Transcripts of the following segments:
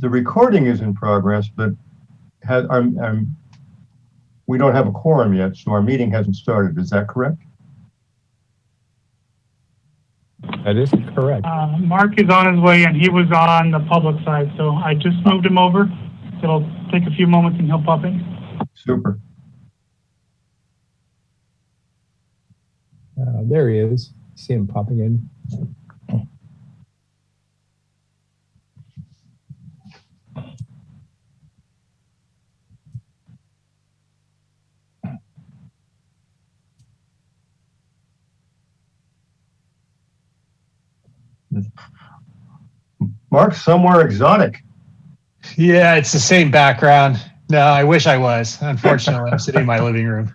the recording is in progress, but we don't have a quorum yet, so our meeting hasn't started. Is that correct? That is correct. Mark is on his way, and he was on the public side, so I just moved him over. It'll take a few moments, and he'll pop in. Super. There he is. See him popping in. Mark, somewhere exotic. Yeah, it's the same background. No, I wish I was. Unfortunately, I'm sitting in my living room.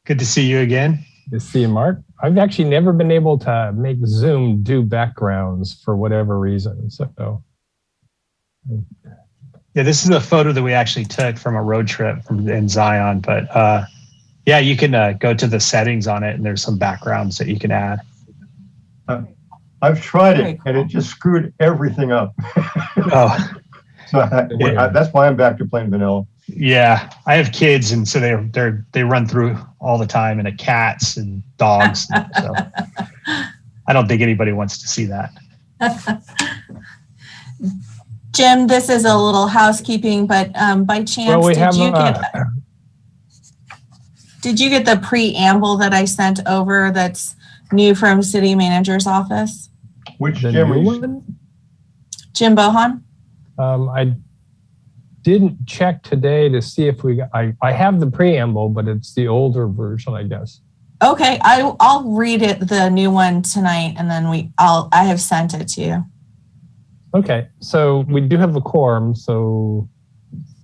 Good to see you again. Good to see you, Mark. I've actually never been able to make Zoom do backgrounds for whatever reason. So, yeah, this is a photo that we actually took from a road trip in Zion. But yeah, you can go to the settings on it, and there's some backgrounds that you can add. I've tried it, and it just screwed everything up. Oh, so that's why I'm back to plain vanilla. Yeah, I have kids, and so they run through all the time, and cats and dogs. So I don't think anybody wants to see that. Jim, this is a little housekeeping, but by chance, did you get the preamble that I sent over that's new from City Manager's office? Which Jim? Jim Bohan? I didn't check today to see if we got, I have the preamble, but it's the older version, I guess. Okay, I'll read it, the new one tonight, and then I have sent it to you. Okay, so we do have a quorum, so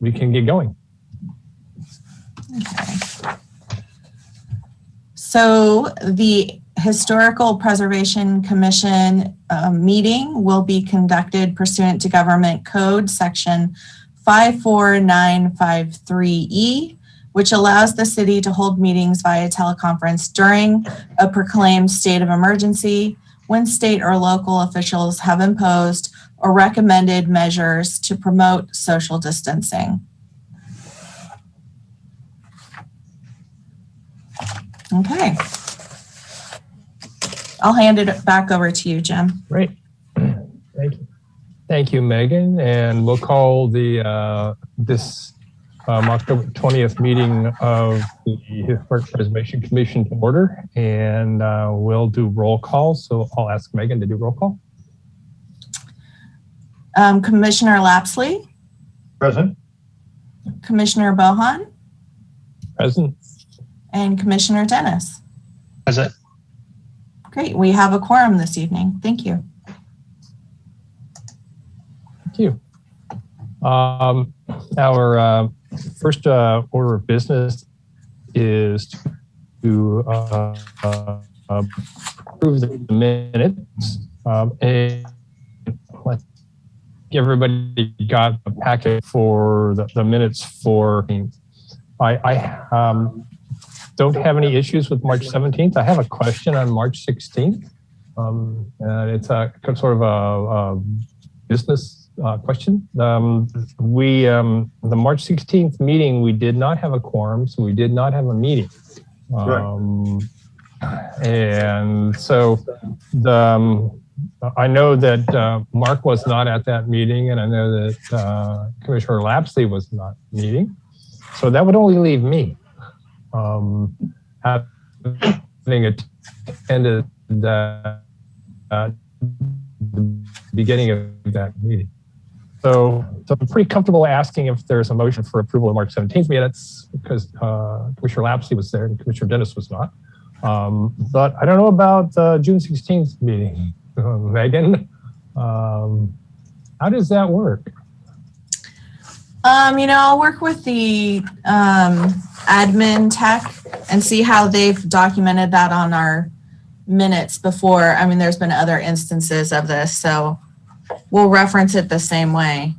we can get going. Okay. So the Historical Preservation Commission meeting will be conducted pursuant to Government Code Section 54953E, which allows the city to hold meetings via teleconference during a proclaimed state of emergency when state or local officials have imposed or recommended measures to promote social distancing. Okay. I'll hand it back over to you, Jim. Great. Thank you. Thank you, Megan. And we'll call the this October 20th meeting of the Historic Preservation Commission to order, and we'll do roll call. So I'll ask Megan to do roll call. Commissioner Lapsley. Present. Commissioner Bohan. Present. And Commissioner Dennis. Present. Great. We have a quorum this evening. Thank you. Thank you. Our first order of business is to approve the minutes. And everybody got a packet for the minutes for. I don't have any issues with March 17th. I have a question on March 16th. And it's a sort of a business question. The March 16th meeting, we did not have a quorum, so we did not have a meeting. And so I know that Mark was not at that meeting, and I know that Commissioner Lapsley was not meeting. So that would only leave me. Having attended the beginning of that meeting. So I'm pretty comfortable asking if there's a motion for approval of March 17th minutes because Commissioner Lapsley was there and Commissioner Dennis was not. But I don't know about the June 16th meeting. Megan, how does that work? I'll work with the admin tech and see how they've documented that on our minutes before. I mean, there's been other instances of this, so we'll reference it the same way.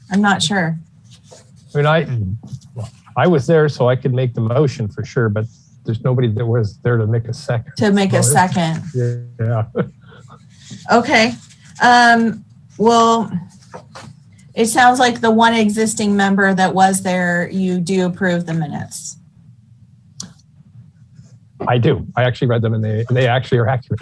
I'm not sure. I mean, I was there, so I could make the motion for sure, but there's nobody that was there to make a second. To make a second. Yeah. Okay. Well, it sounds like the one existing member that was there, you do approve the minutes. I do. I actually read them and they actually are accurate.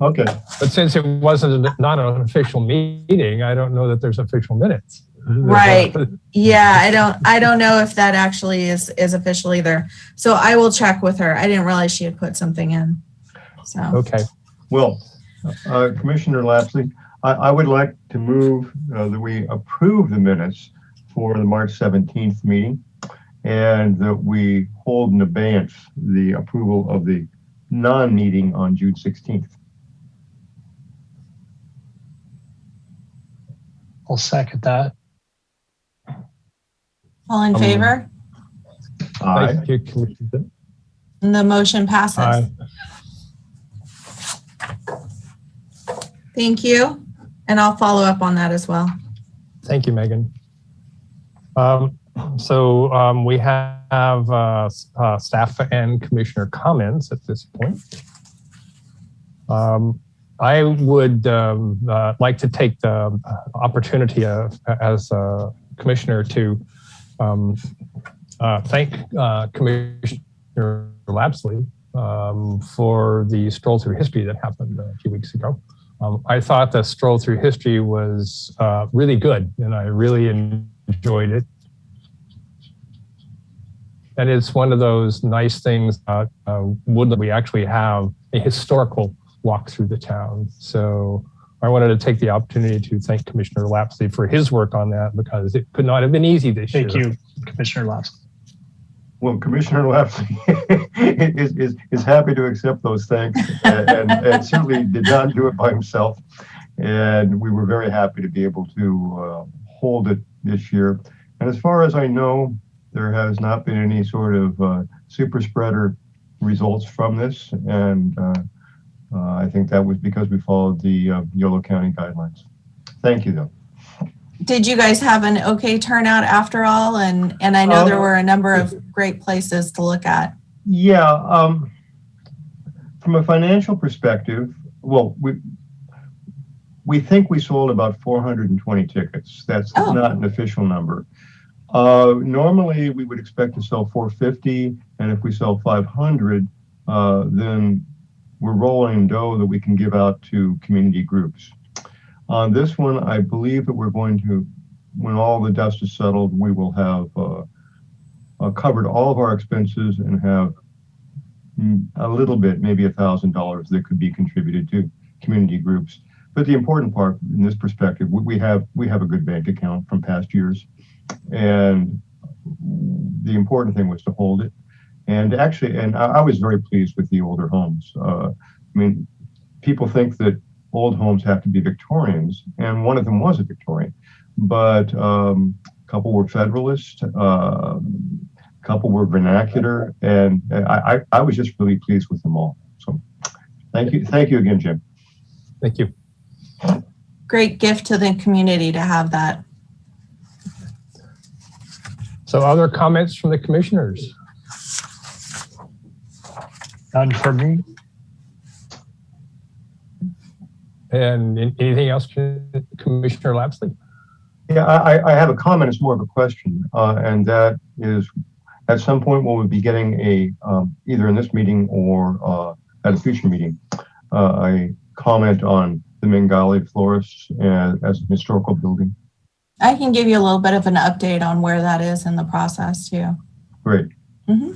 Okay. But since it wasn't not an official meeting, I don't know that there's official minutes. Right. Yeah, I don't know if that actually is official either. So I will check with her. I didn't realize she had put something in. So Okay. Well, Commissioner Lapsley, I would like to move that we approve the minutes for the March 17th meeting and that we hold in abeyance the approval of the non-meeting on June 16th. I'll second that. all in favor? Aye. Thank you, Commissioner. And the motion passes. Aye. Thank you. And I'll follow up on that as well. Thank you, Megan. We have staff and commissioner comments at this point. I would like to take the opportunity as a commissioner to thank Commissioner Lapsley for the stroll through history that happened a few weeks ago. I thought the stroll through history was really good, and I really enjoyed it. And it's one of those nice things about Woodland. We actually have a historical walk through the town. So I wanted to take the opportunity to thank Commissioner Lapsley for his work on that, because it could not have been easy this year. Thank you, Commissioner Lapsley. Well, Commissioner Lapsley is happy to accept those thanks and certainly did not do it by himself. And we were very happy to be able to hold it this year. And as far as I know, there has not been any sort of super spreader results from this. And I think that was because we followed the Yolo County guidelines. Thank you, though. Did you guys have an okay turnout after all? And I know there were a number of great places to look at. Yeah. From a financial perspective, well, we think we sold about 420 tickets. That's not an official number. Normally, we would expect to sell 450, and if we sell 500, then we're rolling dough that we can give out to community groups. On this one, I believe that we're going to, when all the dust is settled, we will have covered all of our expenses and have a little bit, maybe $1,000 that could be contributed to community groups. But the important part in this perspective, we have a good bank account from past years. And the important thing was to hold it. And actually, I was very pleased with the older homes. I mean, people think that old homes have to be Victorians, and one of them was a Victorian, but a couple were Federalist, a couple were vernacular, and I was just really pleased with them all. So thank you again, Jim. Thank you. Great gift to the community to have that. So other comments from the commissioners? None for me. And anything else, Commissioner Lapsley? Yeah, I have a comment. It's more of a question, and that is, at some point, will we be getting either in this meeting or at a future meeting, a comment on the Mingali Florists as a historical building? I can give you a little bit of an update on where that is in the process too. Great. Mm-hmm.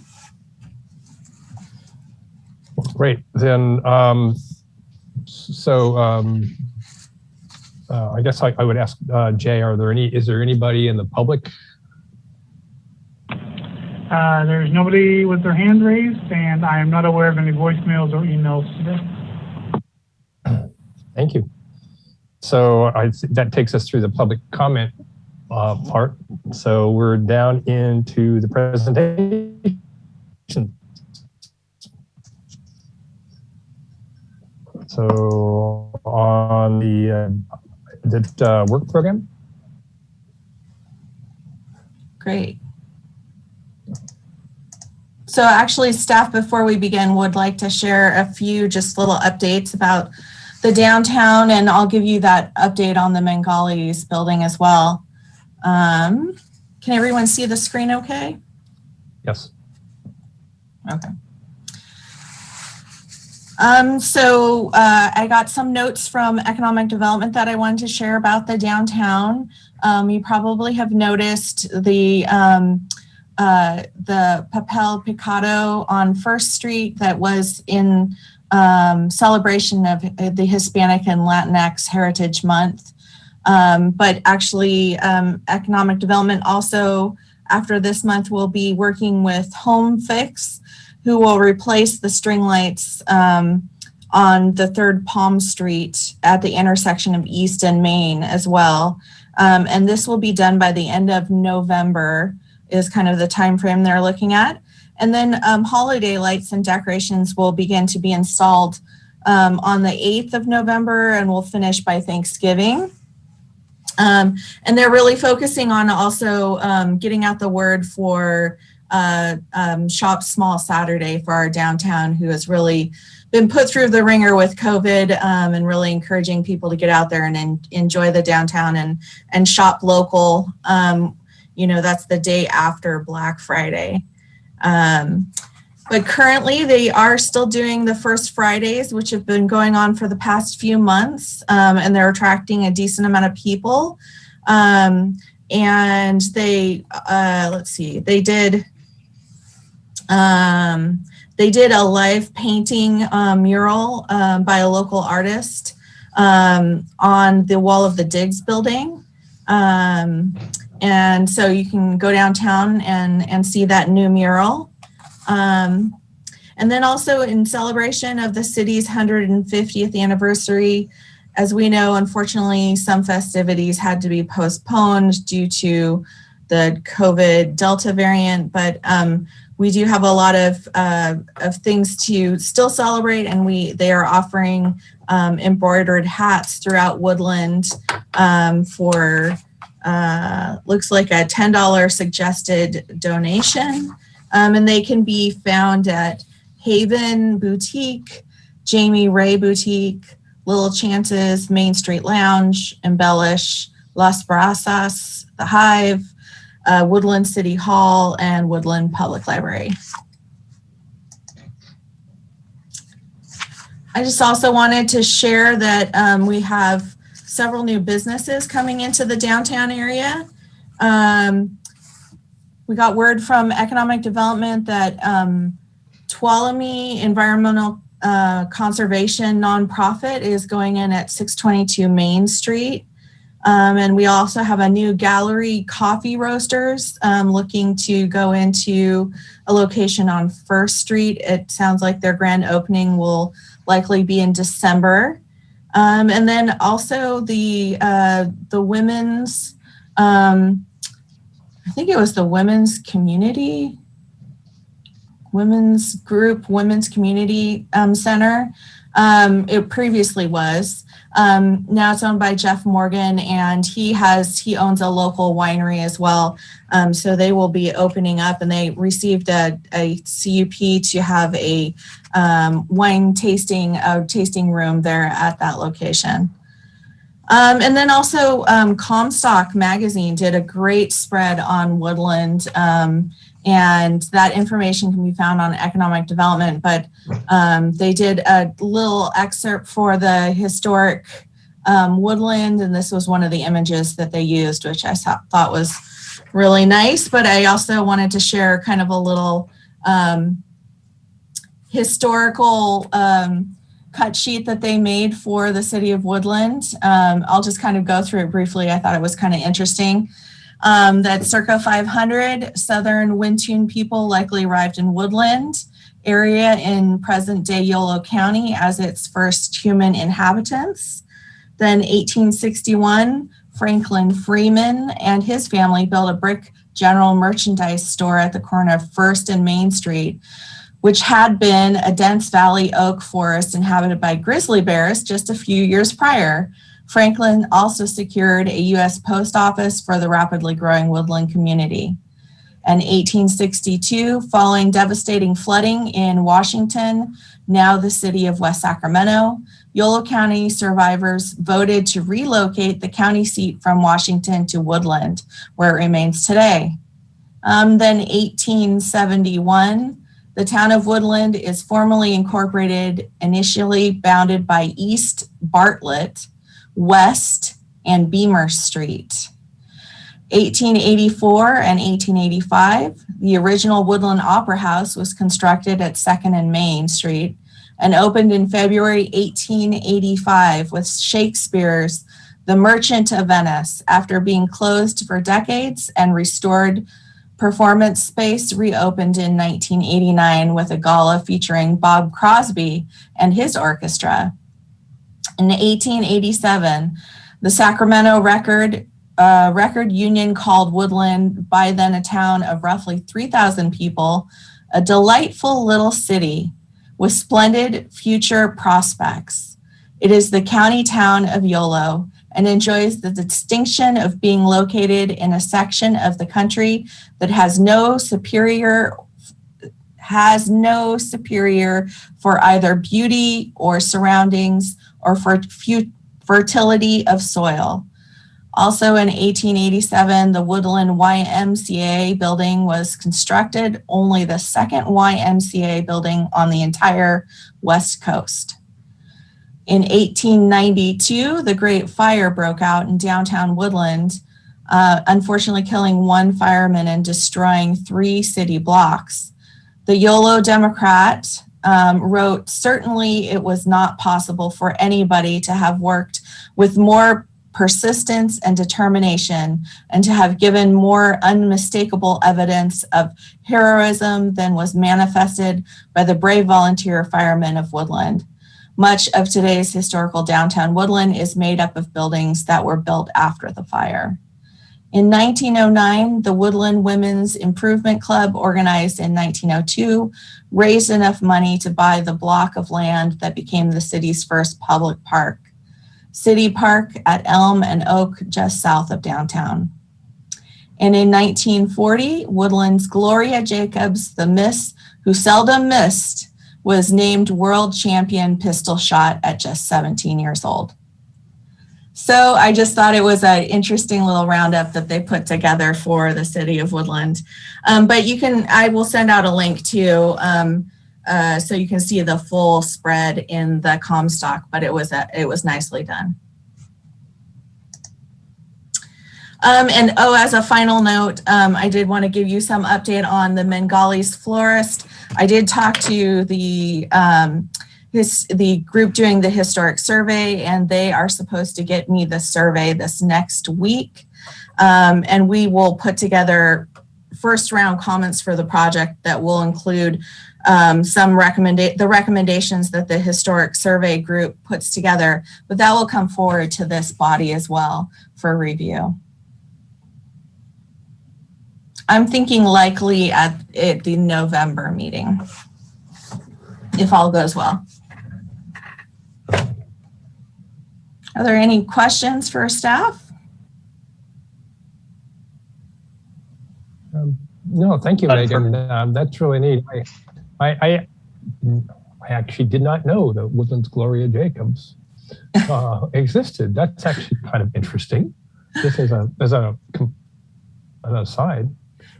Great. Then, I guess I would ask Jay, is there anybody in the public? There's nobody with their hand raised, and I am not aware of any voicemails or emails today. Thank you. So that takes us through the public comment part. So we're down into the presentation. So on the work program. Great. So actually, staff, before we begin, would like to share a few just little updates about the downtown, and I'll give you that update on the Mangali's building as well. Can everyone see the screen okay? Yes. Okay. I got some notes from economic development that I wanted to share about the downtown. You probably have noticed the Papel Picado on First Street that was in celebration of the Hispanic and Latinx Heritage Month. But actually, economic development also, after this month, will be working with Home Fix, who will replace the string lights on the 3rd Palm Street at the intersection of East and Main as well. And this will be done by the end of November is kind of the time frame they're looking at. And then holiday lights and decorations will begin to be installed on the 8th of November and will finish by Thanksgiving. And they're really focusing on also getting out the word for Shop Small Saturday for our downtown, who has really been put through the ringer with COVID, and really encouraging people to get out there and enjoy the downtown and shop local. That's the day after Black Friday. But currently they are still doing the First Fridays, which have been going on for the past few months, and they're attracting a decent amount of people. And they, they did a live painting mural by a local artist on the wall of the Diggs building. And so you can go downtown and see that new mural. And then also in celebration of the city's 150th anniversary, as we know, unfortunately, some festivities had to be postponed due to the COVID Delta variant, but we do have a lot of things to still celebrate, and they are offering embroidered hats throughout Woodland for looks like a $10 suggested donation. And they can be found at Haven Boutique, Jamie Ray Boutique, Little Chances, Main Street Lounge, Embellish, Las Brasas, The Hive, Woodland City Hall, and Woodland Public Library. I just also wanted to share that we have several new businesses coming into the downtown area. We got word from economic development that Tuolumne Environmental Conservation nonprofit is going in at 622 Main Street. And we also have a new Gallery Coffee Roasters looking to go into a location on First Street. It sounds like their grand opening will likely be in December. And then also the women's, I think it was the Women's Community Community Center. It previously was. Now it's owned by Jeff Morgan, and he owns a local winery as well. So they will be opening up, and they received a CUP to have a wine tasting room there at that location. And then also Comstock Magazine did a great spread on Woodland, and that information can be found on economic development, but they did a little excerpt for the historic Woodland, and this was one of the images that they used, which I thought was really nice. But I also wanted to share kind of a little historical cut sheet that they made for the city of Woodland. I'll just kind of go through it briefly. I thought it was kind of interesting. That circa 500 Southern Wintune people likely arrived in Woodland area in present-day Yolo County as its first human inhabitants. Then 1861, Franklin Freeman and his family built a brick general merchandise store at the corner of First and Main Street, which had been a dense valley oak forest inhabited by grizzly bears just a few years prior. Franklin also secured a U.S. post office for the rapidly growing Woodland community. And 1862, following devastating flooding in Washington, now the city of West Sacramento, Yolo County survivors voted to relocate the county seat from Washington to Woodland, where it remains today. Then 1871, the town of Woodland is formally incorporated, initially bounded by East Bartlett, West, and Beamer Street. 1884 and 1885, the original Woodland Opera House was constructed at 2nd and Main Street and opened in February 1885 with Shakespeare's The Merchant of Venice. After being closed for decades and restored performance space, reopened in 1989 with a gala featuring Bob Crosby and his orchestra. In 1887, the Sacramento Record Union called Woodland, by then a town of roughly 3,000 people, a delightful little city with splendid future prospects. It is the county town of Yolo and enjoys the distinction of being located in a section of the country that has no superior for either beauty or surroundings or for fertility of soil. Also in 1887, the Woodland YMCA building was constructed, only the second YMCA building on the entire West Coast. In 1892, the Great Fire broke out in downtown Woodland, unfortunately killing one fireman and destroying 3 city blocks. The Yolo Democrat wrote, "Certainly it was not possible for anybody to have worked with more persistence and determination and to have given more unmistakable evidence of heroism than was manifested by the brave volunteer firemen of Woodland. Much of today's historical downtown Woodland is made up of buildings that were built after the fire." In 1909, the Woodland Women's Improvement Club, organized in 1902, raised enough money to buy the block of land that became the city's first public park, City Park at Elm and Oak, just south of downtown. And in 1940, Woodland's Gloria Jacobs, the Miss who seldom missed, was named world champion pistol shot at just 17 years old. So I just thought it was an interesting little roundup that they put together for the city of Woodland. But I will send out a link too, so you can see the full spread in the Comstock, but it was nicely done. As a final note, I did want to give you some update on the Mengali's florist. I did talk to the group doing the historic survey, and they are supposed to get me the survey this next week. And we will put together first round comments for the project that will include the recommendations that the historic survey group puts together, but that will come forward to this body as well for review. I'm thinking likely at the November meeting, if all goes well. Are there any questions for staff? No, thank you, Megan. That's really neat. I actually did not know that Woodland's Gloria Jacobs existed. That's actually kind of interesting. Just as an aside.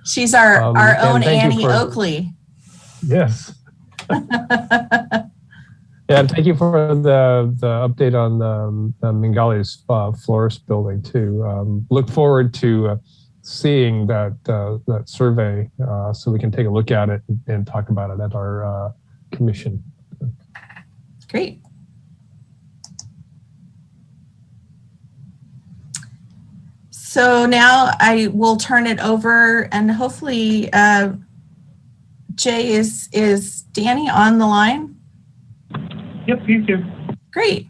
She's our own Annie Oakley. Yes. Yeah, and thank you for the update on the Mengali's florist building too. Look forward to seeing that survey so we can take a look at it and talk about it at our commission. Great. So now I will turn it over, and hopefully, Jay, is Danny on the line? Yep, he's here. Great.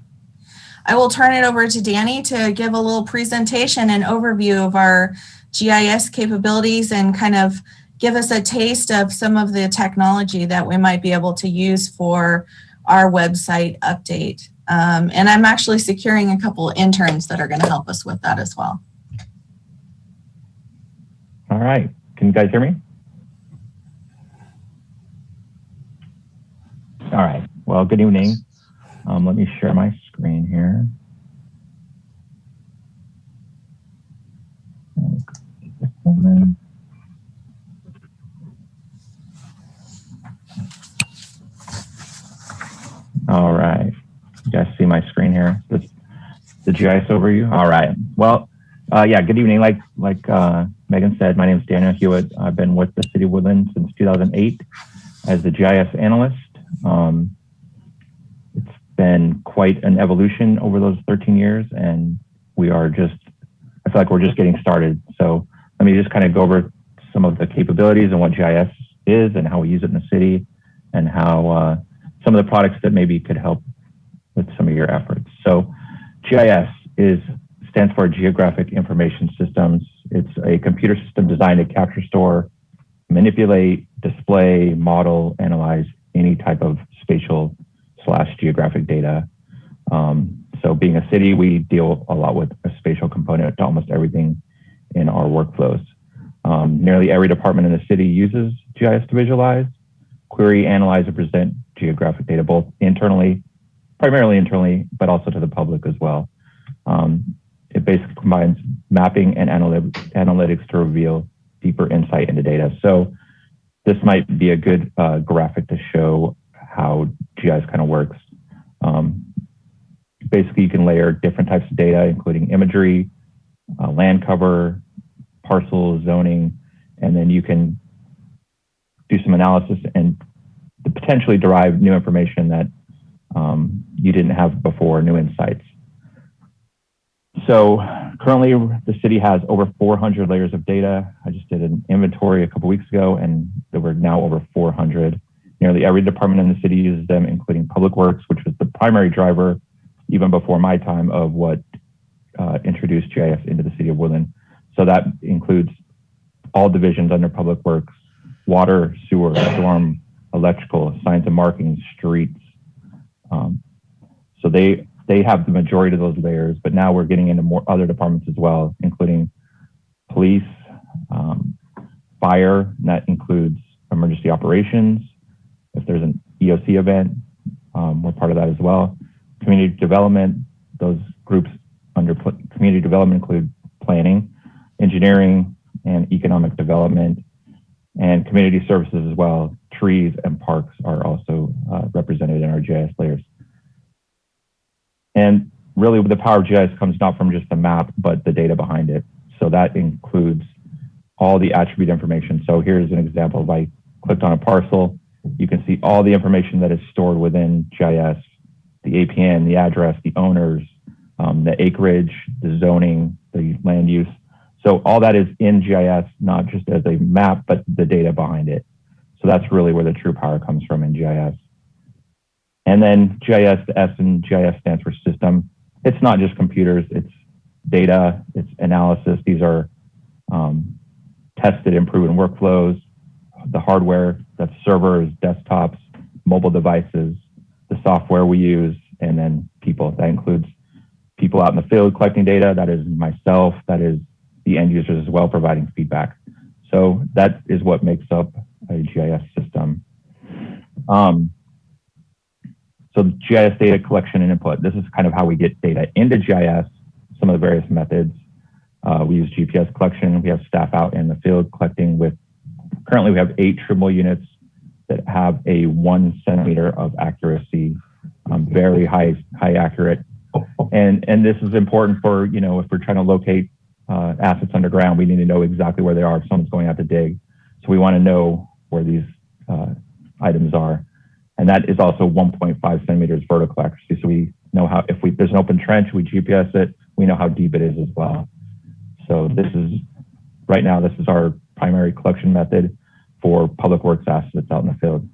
I will turn it over to Danny to give a little presentation and overview of our GIS capabilities and kind of give us a taste of some of the technology that we might be able to use for our website update. And I'm actually securing a couple of interns that are going to help us with that as well. All right. Can you guys hear me? All right. Well, good evening. Let me share my screen here. All right. You guys see my screen here? The GIS overview? All right. Well, yeah, good evening. Like Megan said, my name is Daniel Hewitt. I've been with the City of Woodland since 2008 as the GIS analyst. It's been quite an evolution over those 13 years, and I feel like we're just getting started. So let me just kind of go over some of the capabilities and what GIS is and how we use it in the city, and how some of the products that maybe could help with some of your efforts. So GIS stands for Geographic Information Systems. It's a computer system designed to capture, store, manipulate, display, model, analyze any type of spatial/geographic data. So being a city, we deal a lot with a spatial component to almost everything in our workflows. Nearly every department in the city uses GIS to visualize, query, analyze, and present geographic data, both primarily internally, but also to the public as well. It basically combines mapping and analytics to reveal deeper insight into data. So this might be a good graphic to show how GIS kind of works. Basically, you can layer different types of data, including imagery, land cover, parcel, zoning, and then you can do some analysis and potentially derive new information that you didn't have before, new insights. So currently, the city has over 400 layers of data. I just did an inventory a couple weeks ago, and there were now over 400. Nearly every department in the city uses them, including Public Works, which was the primary driver, even before my time, of what introduced GIS into the city of Woodland. So that includes all divisions under Public Works: water, sewer, storm, electrical, signs and markings, streets. So they have the majority of those layers, but now we're getting into more other departments as well, including police, fire, and that includes emergency operations. If there's an EOC event, we're part of that as well. Community development, those groups under community development include planning, engineering, and economic development, and community services as well. Trees and parks are also represented in our GIS layers. And really, the power of GIS comes not from just the map, but the data behind it. So that includes all the attribute information. So here's an example. If I clicked on a parcel, you can see all the information that is stored within GIS: the APN, the address, the owners, the acreage, the zoning, the land use. So all that is in GIS, not just as a map, but the data behind it. So that's really where the true power comes from in GIS. And then GIS, the S in GIS stands for system. It's not just computers, it's data, it's analysis. These are tested and proven workflows. The hardware, that's servers, desktops, mobile devices, the software we use, and then people. That includes people out in the field collecting data. That is myself. That is the end users as well, providing feedback. So that is what makes up a GIS system. So GIS data collection and input. This is kind of how we get data into GIS, some of the various methods. We use GPS collection. We have staff out in the field collecting currently we have 8 Trimble units that have a 1 centimeter of accuracy, very high accurate. And this is important for, if we're trying to locate assets underground, we need to know exactly where they are if someone's going out to dig. So we want to know where these items are. And that is also 1.5 centimeters vertical accuracy. So we know how, if there's an open trench, we GPS it, we know how deep it is as well. So right now, this is our primary collection method for Public Works assets out in the field.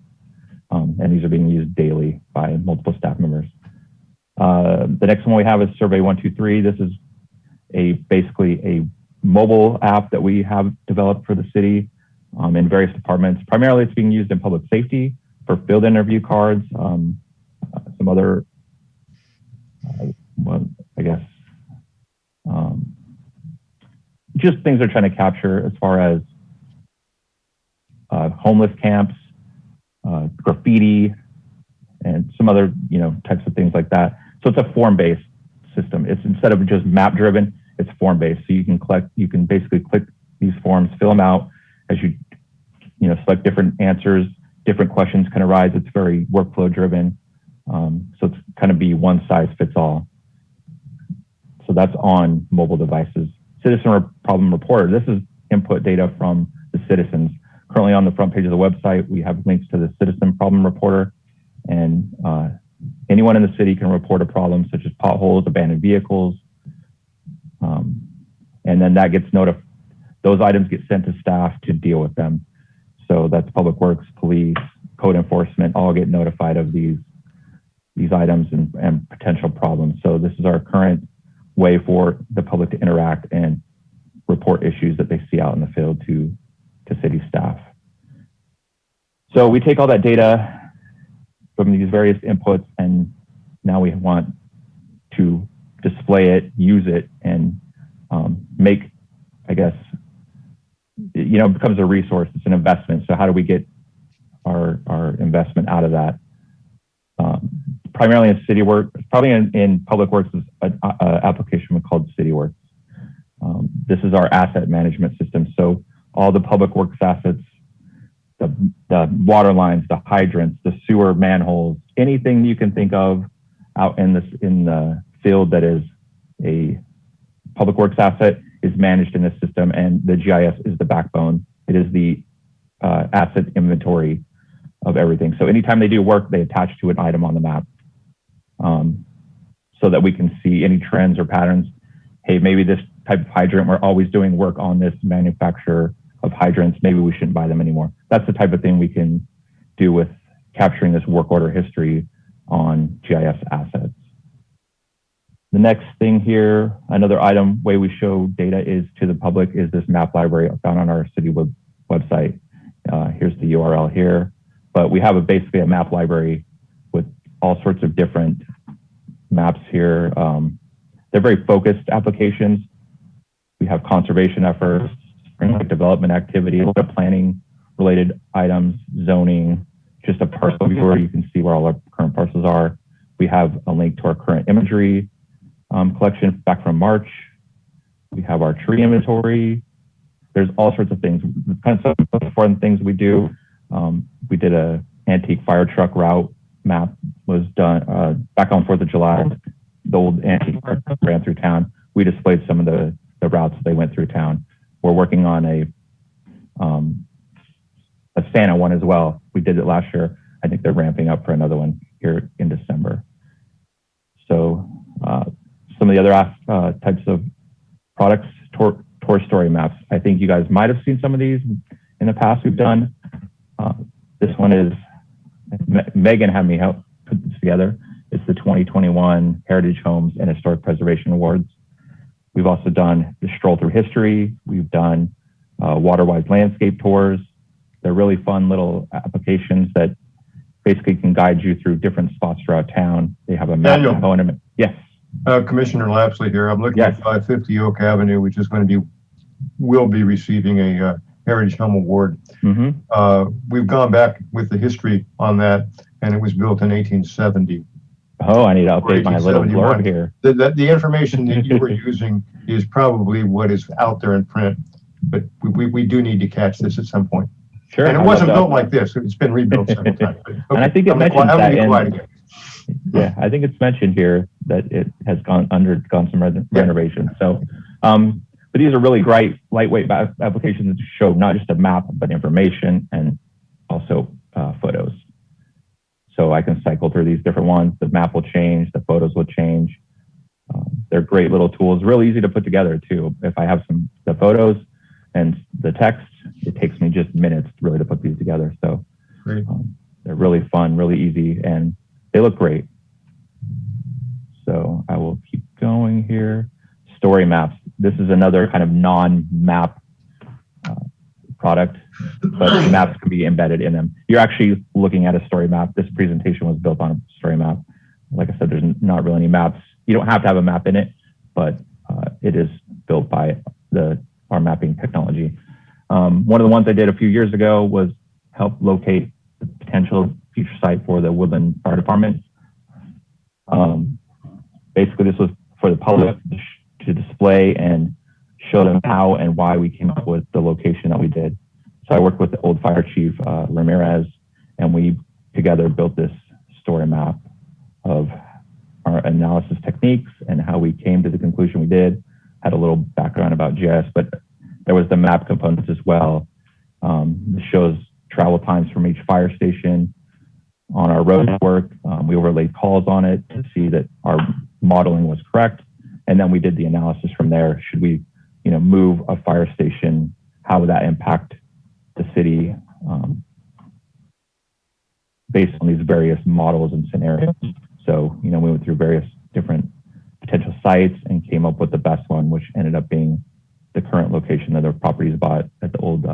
And these are being used daily by multiple staff members. The next one we have is Survey 123. This is basically a mobile app that we have developed for the city in various departments. Primarily, it's being used in public safety for field interview cards, some other, just things they're trying to capture as far as homeless camps, graffiti, and some other, types of things like that. So it's a form-based system. It's instead of just map-driven, it's form-based. So you can basically click these forms, fill them out as you select different answers, different questions can arise. It's very workflow-driven. So it's kind of be one size fits all. So that's on mobile devices. Citizen Problem Reporter. This is input data from the citizens. Currently on the front page of the website, we have links to the Citizen Problem Reporter, and anyone in the city can report a problem such as potholes, abandoned vehicles, and then that gets notified. Those items get sent to staff to deal with them. So that's Public Works, police, code enforcement, all get notified of these items and potential problems. So this is our current way for the public to interact and report issues that they see out in the field to city staff. So we take all that data from these various inputs, and now we want to display it, use it, and make, I guess, it becomes a resource. It's an investment. So how do we get our investment out of that? Primarily in city work, probably in Public Works is an application called City Works. This is our asset management system. So all the Public Works assets, the water lines, the hydrants, the sewer manholes, anything you can think of out in the field that is a Public Works asset is managed in this system, and the GIS is the backbone. It is the asset inventory of everything. So anytime they do work, they attach to an item on the map, so that we can see any trends or patterns. Hey, maybe this type of hydrant, we're always doing work on this manufacturer of hydrants. Maybe we shouldn't buy them anymore. That's the type of thing we can do with capturing this work order history on GIS assets. The next thing here, another way we show data is to the public is this map library found on our city website. Here's the URL here, but we have basically a map library with all sorts of different maps here. They're very focused applications. We have conservation efforts, development activity, a lot of planning related items, zoning, just a parcel viewer. You can see where all our current parcels are. We have a link to our current imagery collection back from March. We have our tree inventory. There's all sorts of things. Kind of some important things we do. We did a antique fire truck route map, was done back on 4th of July. The old antique fire truck ran through town. We displayed some of the routes they went through town. We're working on a Santa one as well. We did it last year. I think they're ramping up for another one here in December. So some of the other types of products, tour story maps. I think you guys might have seen some of these in the past we've done. This one is, Megan had me help put this together. It's the 2021 Heritage Homes and Historic Preservation Awards. We've also done the Stroll Through History. We've done Waterwise landscape tours. They're really fun little applications that basically can guide you through different spots throughout town. They have a map component. Yes. Commissioner Lapsley here. I'm looking at 550 Oak Avenue, which is will be receiving a Heritage Home Award. We've gone back with the history on that, and it was built in 1870. Oh, I need to update my little blurb here. The information that you were using is probably what is out there in print, but we do need to catch this at some point. Sure. And it wasn't built like this. It's been rebuilt several times. Okay. And I think it mentions that yeah, I think it's mentioned here that it has undergone some renovation. So, but these are really great, lightweight applications that show not just a map, but information and also photos. So I can cycle through these different ones. The map will change, the photos will change. They're great little tools, real easy to put together too. If I have the photos and the text, it takes me just minutes really to put these together. So they're really fun, really easy, and they look great. So I will keep going here. Story maps. This is another kind of non-map product, but the maps can be embedded in them. You're actually looking at a story map. This presentation was built on a story map. Like I said, there's not really any maps. You don't have to have a map in it, but it is built by our mapping technology. One of the ones I did a few years ago was help locate the potential future site for the Woodland Fire Department. Basically, this was for the public to display and show them how and why we came up with the location that we did. So I worked with the old fire chief, Ramirez, and we together built this story map of our analysis techniques and how we came to the conclusion we did. Had a little background about GIS, but there was the map components as well. This shows travel times from each fire station on our road network. We overlaid calls on it to see that our modeling was correct. And then we did the analysis from there. Should we, move a fire station? How would that impact the city based on these various models and scenarios? So, we went through various different potential sites and came up with the best one, which ended up being the current location that our properties bought at the old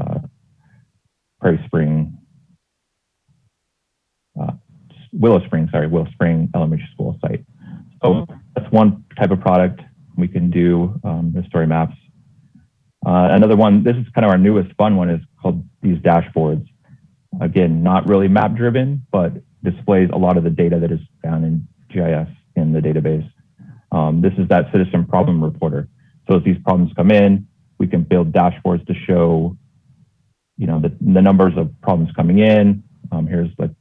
Willow Spring Elementary School site. So that's one type of product we can do, the story maps. Another one, this is kind of our newest fun one, is called these dashboards. Again, not really map driven, but displays a lot of the data that is found in GIS in the database. This is that citizen problem reporter. So as these problems come in, we can build dashboards to show, the numbers of problems coming in. Here's like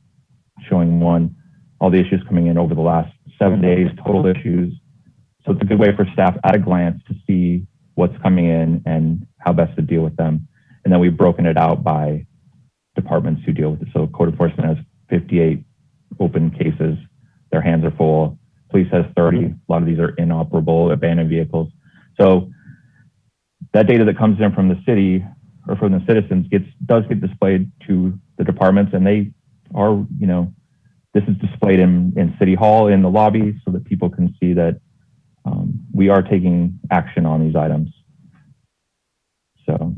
showing all the issues coming in over the last 7 days, total issues. So it's a good way for staff at a glance to see what's coming in and how best to deal with them. And then we've broken it out by departments who deal with it. So code enforcement has 58 open cases. Their hands are full. Police has 30. A lot of these are inoperable, abandoned vehicles. So that data that comes in from the city or from the citizens does get displayed to the departments, and they are, this is displayed in City Hall in the lobby so that people can see that we are taking action on these items. So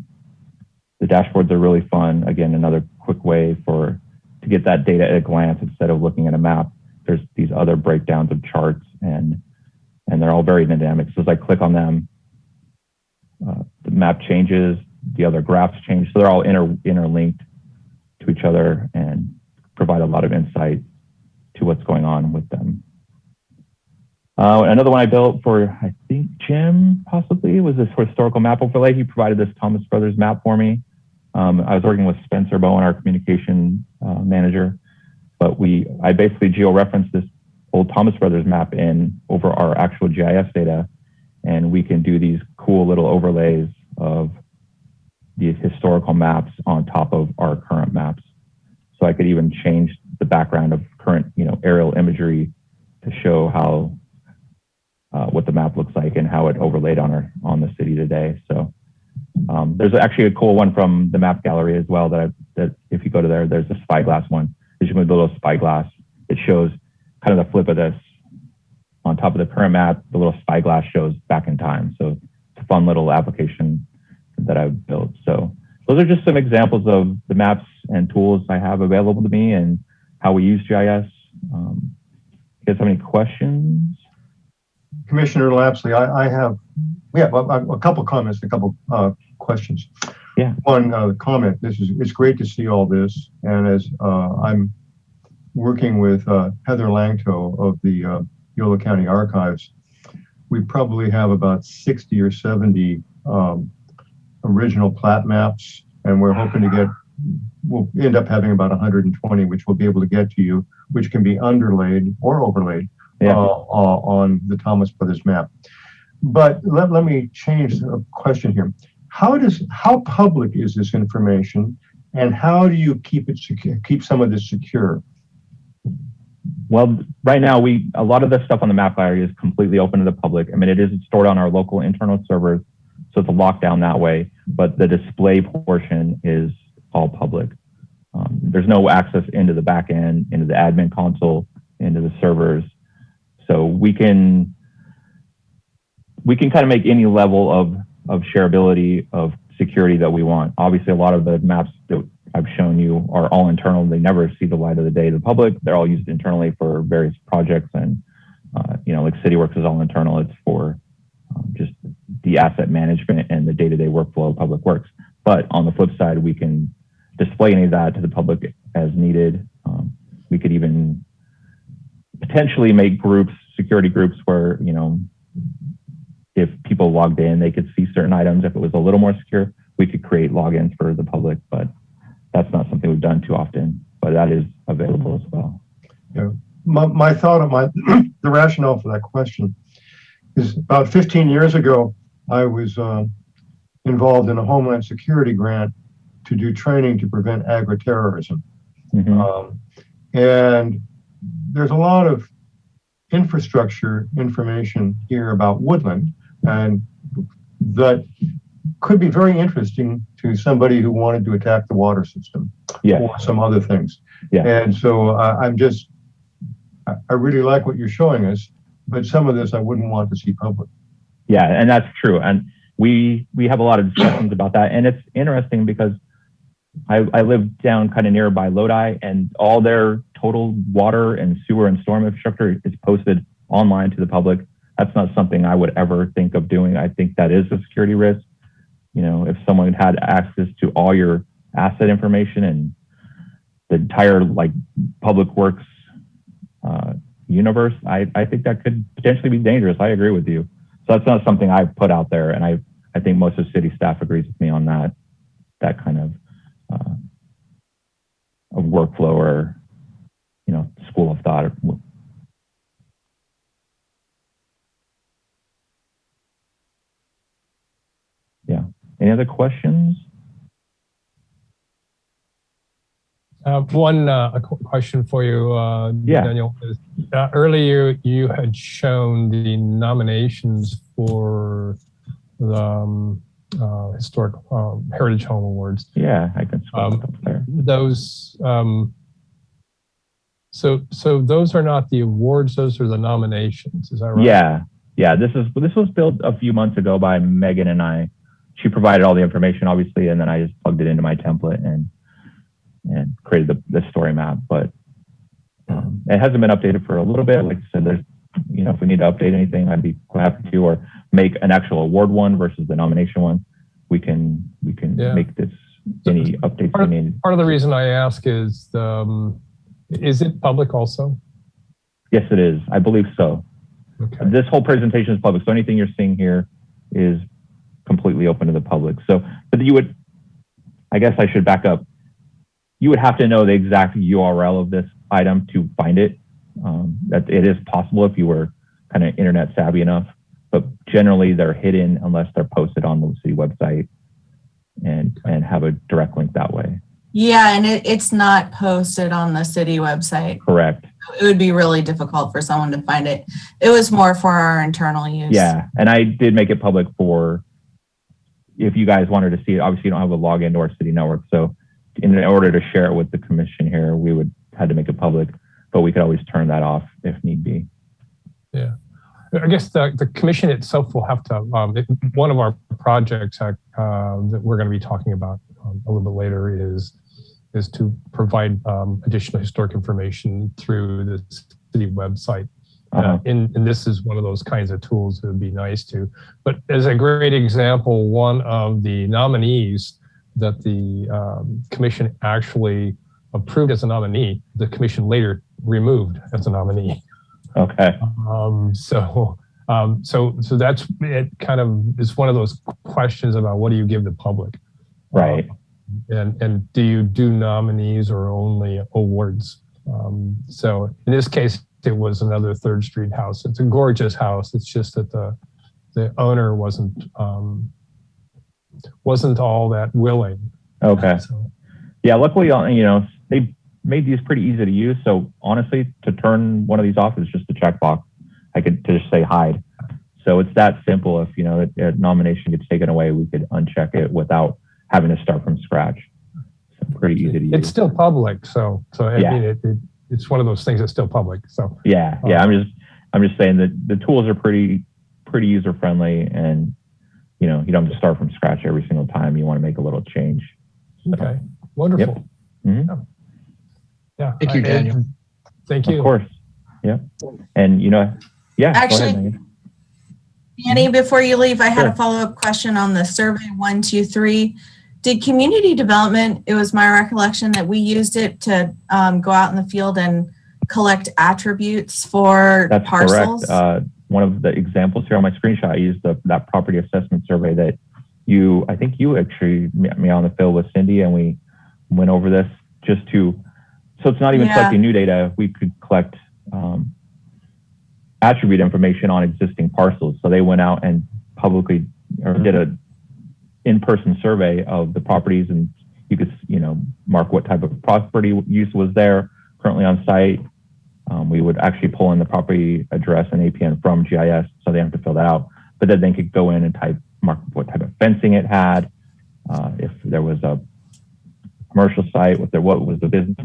the dashboards are really fun. Again, another quick way to get that data at a glance instead of looking at a map. There's these other breakdowns of charts, and they're all very dynamic. So as I click on them, the map changes, the other graphs change. So they're all interlinked to each other and provide a lot of insight to what's going on with them. Another one I built for, I think, Jim, possibly, was this historical map overlay. He provided this Thomas Brothers map for me. I was working with Spencer Bowen, our communication manager, but I basically geo-referenced this old Thomas Brothers map over our actual GIS data, and we can do these cool little overlays of these historical maps on top of our current maps. So I could even change the background of current, aerial imagery to show how what the map looks like and how it overlaid on the city today. So there's actually a cool one from the map gallery as well that if you go to there's a spyglass one. As you move the little spyglass, it shows kind of the flip of this. On top of the current map, the little spyglass shows back in time. So it's a fun little application that I've built. So those are just some examples of the maps and tools I have available to me and how we use GIS. You guys have any questions? Commissioner Lapsley, I have a couple comments, a couple questions. Yeah. One comment. It's great to see all this, and as I'm working with Heather Langto of the Yolo County Archives, we probably have about 60 or 70 original plat maps, and we're hoping to we'll end up having about 120, which we'll be able to get to you, which can be underlaid or overlaid on the Thomas Brothers map. But let me change the question here. How public is this information, and how do you keep it secure, keep some of this secure? Well, right now, a lot of the stuff on the map gallery is completely open to the public. I mean, it is stored on our local internal servers, so it's a lockdown that way, but the display portion is all public. There's no access into the back end, into the admin console, into the servers. So we can kind of make any level of shareability of security that we want. Obviously, a lot of the maps that I've shown you are all internal. They never see the light of the day to the public. They're all used internally for various projects, and like CityWorks is all internal. It's for just the asset management and the day-to-day workflow of public works. But on the flip side, we can display any of that to the public as needed. We could even potentially make groups, security groups, where, you know, if people logged in, they could see certain items. If it was a little more secure, we could create logins for the public, but that's not something we've done too often, but that is available as well. Yeah. My thought of the rationale for that question is about 15 years ago, I was involved in a Homeland Security grant to do training to prevent agri-terrorism. Mm-hmm. And there's a lot of infrastructure information here about Woodland, and that could be very interesting to somebody who wanted to attack the water system, yeah, or some other things. Yeah. And so I really like what you're showing us, but some of this I wouldn't want to see public. Yeah, and that's true. And we have a lot of discussions about that. And it's interesting because I live down kind of nearby Lodi, and all their total water and sewer and storm infrastructure is posted online to the public. That's not something I would ever think of doing. I think that is a security risk. You know, if someone had access to all your asset information and the entire like public works universe, I think that could potentially be dangerous. I agree with you. So that's not something I put out there, and I think most of the city staff agrees with me on that kind of workflow, or, you know, school of thought. Yeah. Any other questions? One question for you, Yeah. Daniel. Earlier, you had shown the nominations for the Historic Heritage Home Awards. Yeah, I can scroll up there. Those, so those are not the awards; those are the nominations. Is that right? Yeah. This was built a few months ago by Megan and I. She provided all the information, obviously, and then I just plugged it into my template and created the story map. But it hasn't been updated for a little bit. Like I said, there's, you know, if we need to update anything, I'd be happy to, or make an actual award one versus the nomination one. We can make this any updates we need. Part of the reason I ask is it public also? Yes, it is. I believe so. Okay. This whole presentation is public, so anything you're seeing here is completely open to the public. So, but I guess I should back up. You would have to know the exact URL of this item to find it. That it is possible if you were kind of internet savvy enough, but generally they're hidden unless they're posted on the city website and have a direct link that way. Yeah, and it's not posted on the city website. Correct. It would be really difficult for someone to find it. It was more for our internal use. Yeah, and I did make it public for, if you guys wanted to see it. Obviously, you don't have a login to our city network, so in order to share it with the commission here, we would had to make it public, but we could always turn that off if need be. Yeah, I guess the commission itself will have to. One of our projects that we're going to be talking about a little bit later is to provide additional historic information through the city website. And this is one of those kinds of tools that would be nice to. But as a great example, one of the nominees that the commission actually approved as a nominee, the commission later removed as a nominee. Okay. So that's it. Kind of is one of those questions about what do you give the public, right? And do you do nominees or only awards? So in this case, it was another 3rd Street house. It's a gorgeous house. It's just that the owner wasn't all that willing. Okay. So, yeah, luckily, you know, they made these pretty easy to use. So honestly, to turn one of these off is just a checkbox. I could just say hide. So it's that simple. If, you know, a nomination gets taken away, we could uncheck it without having to start from scratch. So pretty easy to use. it's still public. So I Yeah. mean, it's one of those things that's still public. So yeah. I'm just saying that the tools are pretty user friendly, and, you know, you don't have to start from scratch every single time you want to make a little change. So, okay, wonderful. Mhm. Yeah. Thank you, Daniel. Thank you. Of course. Yeah. And, you know, yeah. Actually, go ahead, Megan. Danny, before you leave, I had Sure. a follow-up question on the survey 123. Did community development, it was my recollection that we used it to go out in the field and collect attributes for That's parcels? correct. One of the examples here on my screenshot, I used that property assessment survey that I think you actually met me on the field with Cindy, and we went over this so it's not even collecting new data. We could collect attribute information on existing parcels. So they went out and publicly did a in-person survey of the properties, and you could, mark what type of property use was there currently on site. We would actually pull in the property address and APN from GIS, so they have to fill that out. But then they could go in and mark what type of fencing it had, if there was a commercial site, what was the business.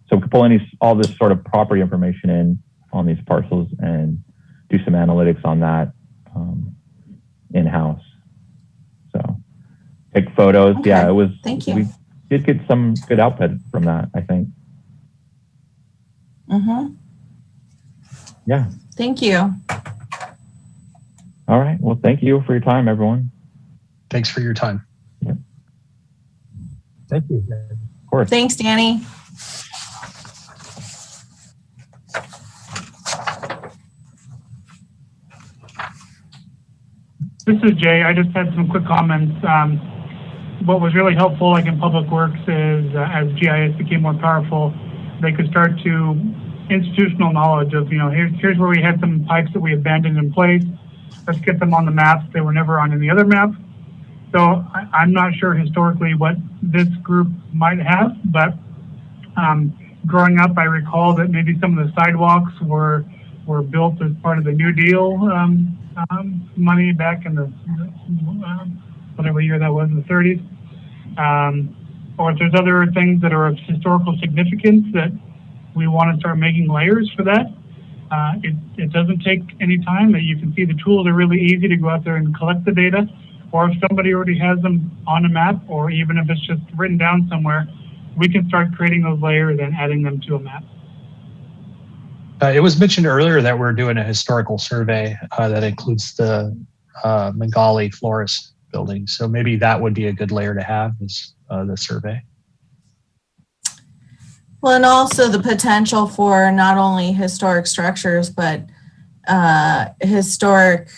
So we could pull all this sort of property information in on these parcels and do some analytics on that in-house. So take photos. Okay. Yeah, it was. Thank you. We did get some good output from that, I think. Mm-hmm. Yeah. Thank you. All right. Well, thank you for your time, everyone. Thanks for your time. Thank you. Of course. Thanks, Danny. This is Jay. I just had some quick comments. What was really helpful, like in Public Works, is as GIS became more powerful, they could start to institutional knowledge of, here's where we had some pipes that we abandoned in place. Let's get them on the maps. They were never on any other map. So I'm not sure historically what this group might have, but growing up, I recall that maybe some of the sidewalks were built as part of the New Deal money back in the whatever year that was, in the 30s. Or if there's other things that are of historical significance that we want to start making layers for that. It doesn't take any time. That you can see the tools are really easy to go out there and collect the data. Or if somebody already has them on a map, or even if it's just written down somewhere, we can start creating those layers and adding them to a map. It was mentioned earlier that we're doing a historical survey that includes the Magali Flores building. So maybe that would be a good layer to have, is the survey. Well, and also the potential for not only historic structures, but historic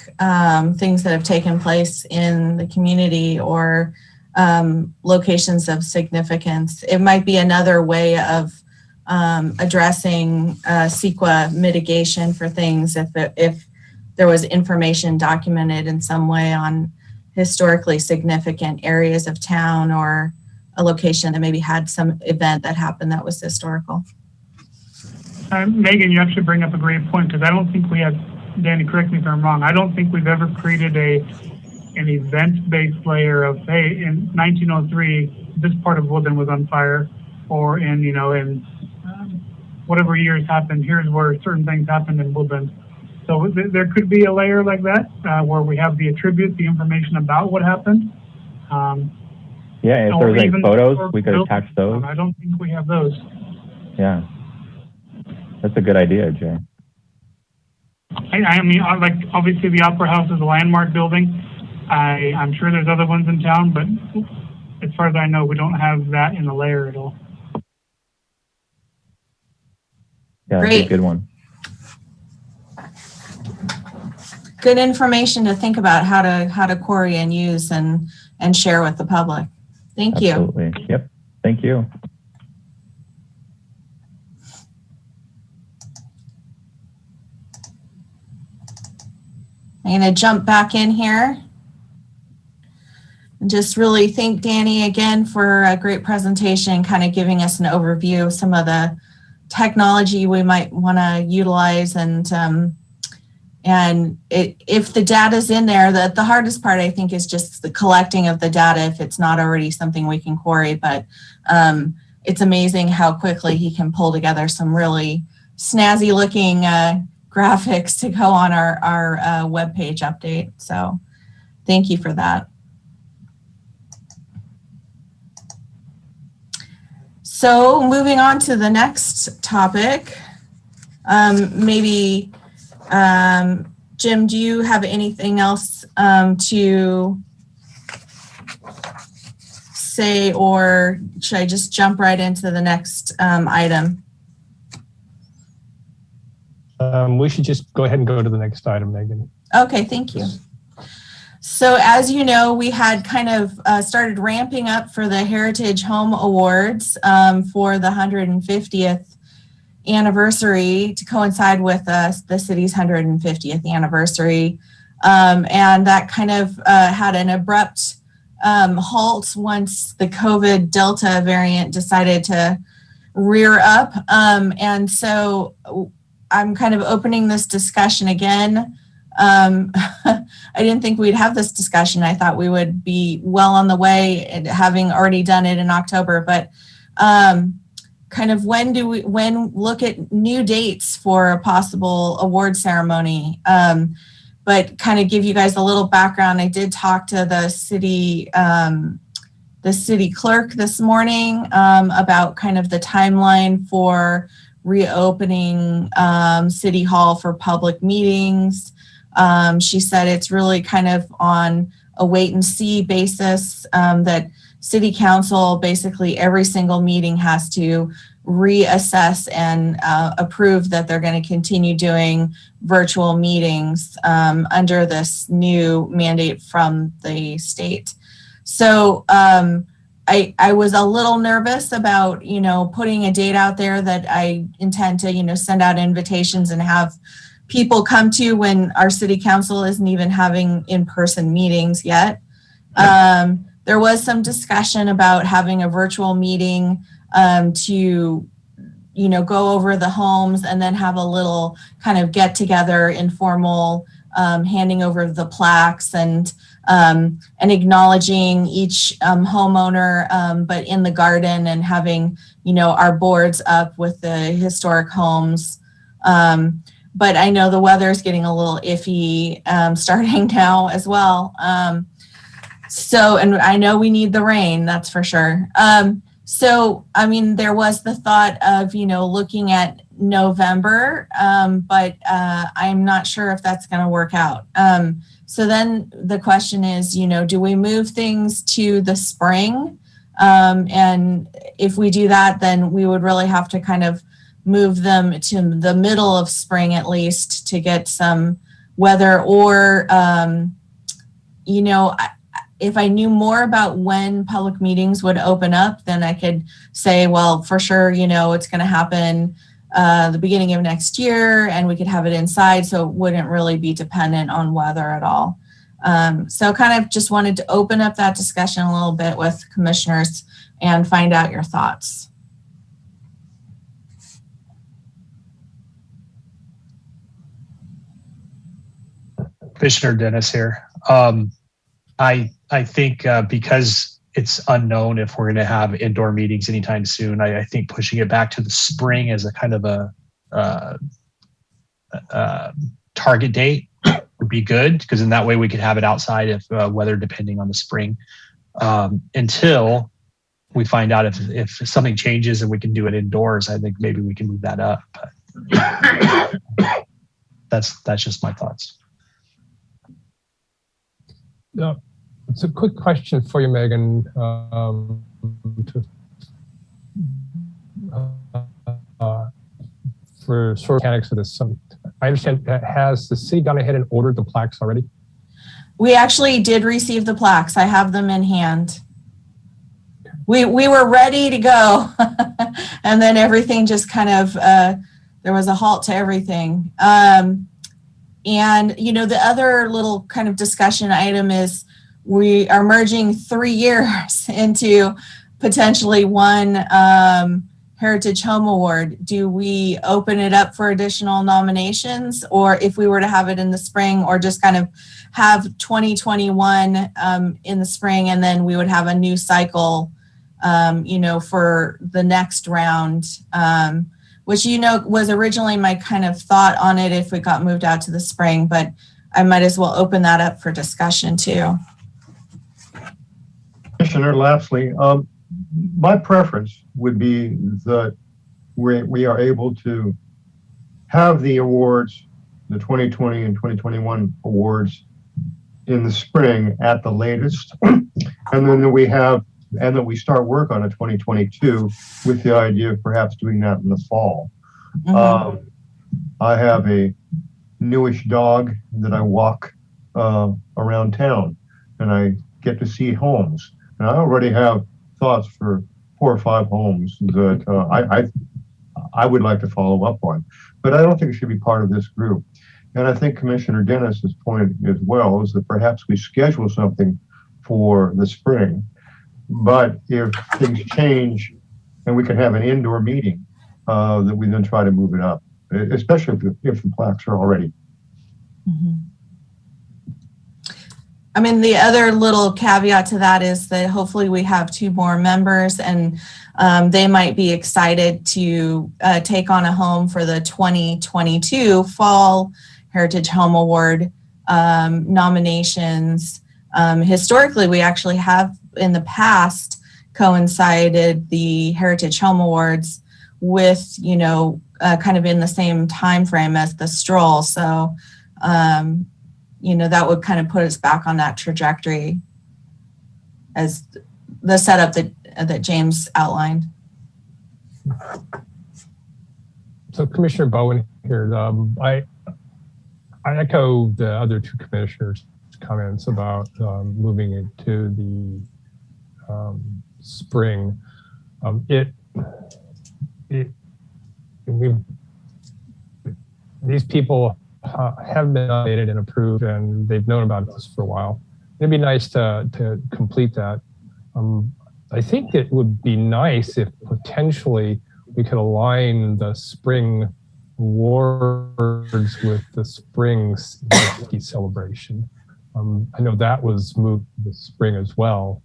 things that have taken place in the community, or locations of significance. It might be another way of addressing CEQA mitigation for things if there was information documented in some way on historically significant areas of town, or a location that maybe had some event that happened that was historical. Megan, you actually bring up a great point, because I don't think we have, Danny, correct me if I'm wrong, I don't think we've ever created an event-based layer of, hey, in 1903, this part of Woodland was on fire, or in whatever years happened, here's where certain things happened in Woodland. So there could be a layer like that where we have the attribute, the information about what happened. Yeah, if there's any photos, we could attach those. I don't think we have those. Yeah, that's a good idea, Jay. I mean, like, obviously the Opera House is a landmark building. I'm sure there's other ones in town, but as far as I know, we don't have that in the layer at all. Yeah, that's a good one. Good information to think about how to query and use and share with the public. Thank you. Absolutely. Yep. Thank you. I'm going to jump back in here and just really thank Danny again for a great presentation, kind of giving us an overview of some of the technology we might want to utilize. And if the data's in there, the hardest part, I think, is just the collecting of the data if it's not already something we can query. But it's amazing how quickly he can pull together some really snazzy looking graphics to go on our webpage update. So thank you for that. So moving on to the next topic, maybe Jim, do you have anything else to say, or should I just jump right into the next item? We should just go ahead and go to the next item, Megan. Okay, thank you. So as you know, we had kind of started ramping up for the Heritage Home Awards for the 150th anniversary to coincide with the city's 150th anniversary. And that kind of had an abrupt halt once the COVID Delta variant decided to rear up. And so I'm kind of opening this discussion again. I didn't think we'd have this discussion. I thought we would be well on the way, having already done it in October, but kind of when look at new dates for a possible award ceremony. But kind of give you guys a little background. I did talk to the city clerk this morning about kind of the timeline for reopening City Hall for public meetings. She said it's really kind of on a wait and see basis, that City Council, basically every single meeting has to reassess and approve that they're going to continue doing virtual meetings under this new mandate from the state. So I was a little nervous about, putting a date out there that I intend to, send out invitations and have people come to when our city council isn't even having in-person meetings yet. There was some discussion about having a virtual meeting to, go over the homes and then have a little kind of get together, informal, handing over the plaques and acknowledging each homeowner, but in the garden and having, our boards up with the historic homes. But I know the weather is getting a little iffy starting now as well. And I know we need the rain, that's for sure. There was the thought of, looking at November, but I'm not sure if that's going to work out. So then the question is, do we move things to the spring? And if we do that, then we would really have to kind of move them to the middle of spring at least to get some weather, or, if I knew more about when public meetings would open up, then I could say, well, for sure, it's going to happen the beginning of next year, and we could have it inside, so it wouldn't really be dependent on weather at all. So kind of just wanted to open up that discussion a little bit with commissioners and find out your thoughts. Commissioner Dennis here. I think because it's unknown if we're going to have indoor meetings anytime soon, I think pushing it back to the spring as a kind of a target date would be good, because in that way we could have it outside if weather depending on the spring, until we find out if something changes and we can do it indoors. I think maybe we can move that up. But that's just my thoughts. Yeah. It's a quick question for you, Megan. For sort of mechanics of this, I understand, has the city gone ahead and ordered the plaques already? We actually did receive the plaques. I have them in hand. We were ready to go, and then everything just kind of there was a halt to everything. And the other little kind of discussion item is, we are merging 3 years into potentially one Heritage Home Award. Do we open it up for additional nominations, or if we were to have it in the spring, or just kind of have 2021 in the spring, and then we would have a new cycle, for the next round, which, was originally my kind of thought on it if it got moved out to the spring, but I might as well open that up for discussion too. Commissioner Lapsley, my preference would be that we are able to have the awards, the 2020 and 2021 awards, in the spring at the latest, and then we have and that we start work on a 2022 with the idea of perhaps doing that in the fall. I have a newish dog that I walk around town, and I get to see homes. And I already have thoughts for 4 or 5 homes that I would like to follow up on, but I don't think it should be part of this group. And I think Commissioner Dennis's point as well is that perhaps we schedule something for the spring, but if things change and we can have an indoor meeting, that we then try to move it up, especially if the plaques are already. I mean, the other little caveat to that is that hopefully we have 2 more members, and they might be excited to take on a home for the 2022 Fall Heritage Home Award nominations. Historically, we actually have in the past coincided the Heritage Home Awards with, you know, kind of in the same time frame as the stroll. So, you know, that would kind of put us back on that trajectory as the setup that James outlined. So Commissioner Bowen here, I echo the other 2 commissioners' comments about moving it to the spring. These people have been nominated and approved, and they've known about this for a while. It'd be nice to complete that. I think it would be nice if potentially we could align the spring awards with the spring ski celebration. I know that was moved to the spring as well.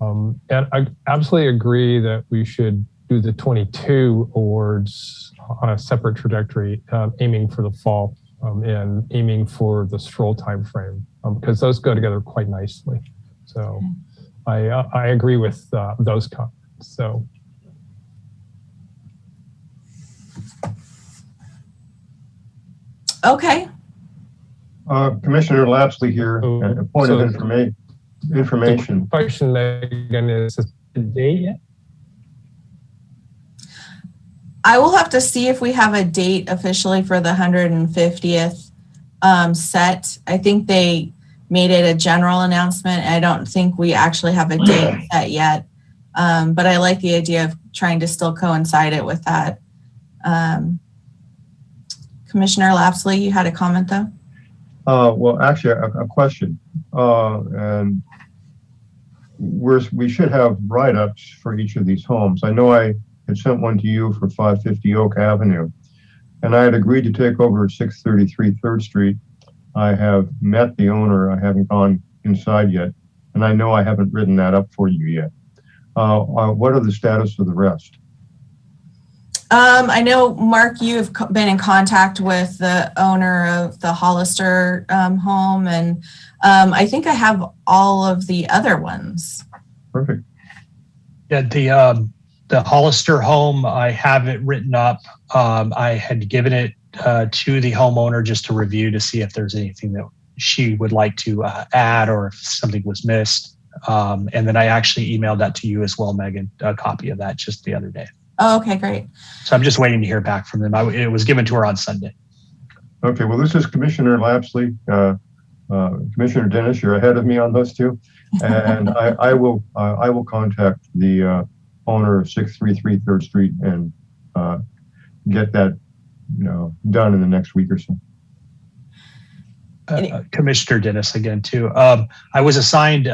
And I absolutely agree that we should do the 22 awards on a separate trajectory, aiming for the fall and aiming for the stroll timeframe, because those go together quite nicely. So I agree with those comments. So. Okay. Commissioner Lapsley here, a point of information. The question, Megan, is the date yet? I will have to see if we have a date officially for the 150th set. I think they made it a general announcement. I don't think we actually have a date set yet, but I like the idea of trying to still coincide it with that. Commissioner Lapsley, you had a comment though? Well, actually, a question. And we should have write-ups for each of these homes. I know I had sent one to you for 550 Oak Avenue, and I had agreed to take over 633 3rd Street. I have met the owner. I haven't gone inside yet, and I know I haven't written that up for you yet. What are the status of the rest? I know, Mark, you've been in contact with the owner of the Hollister home, and I think I have all of the other ones. Perfect. Yeah, the Hollister home, I have it written up. I had given it to the homeowner just to review to see if there's anything that she would like to add or if something was missed. And then I actually emailed that to you as well, Megan, a copy of that just the other day. Oh, okay, great. So I'm just waiting to hear back from them. It was given to her on Sunday. Okay, well, this is Commissioner Lapsley. Commissioner Dennis, you're ahead of me on those 2. And I will contact the owner of 633 3rd Street and get that done in the next week or so. Commissioner Dennis again too. I was assigned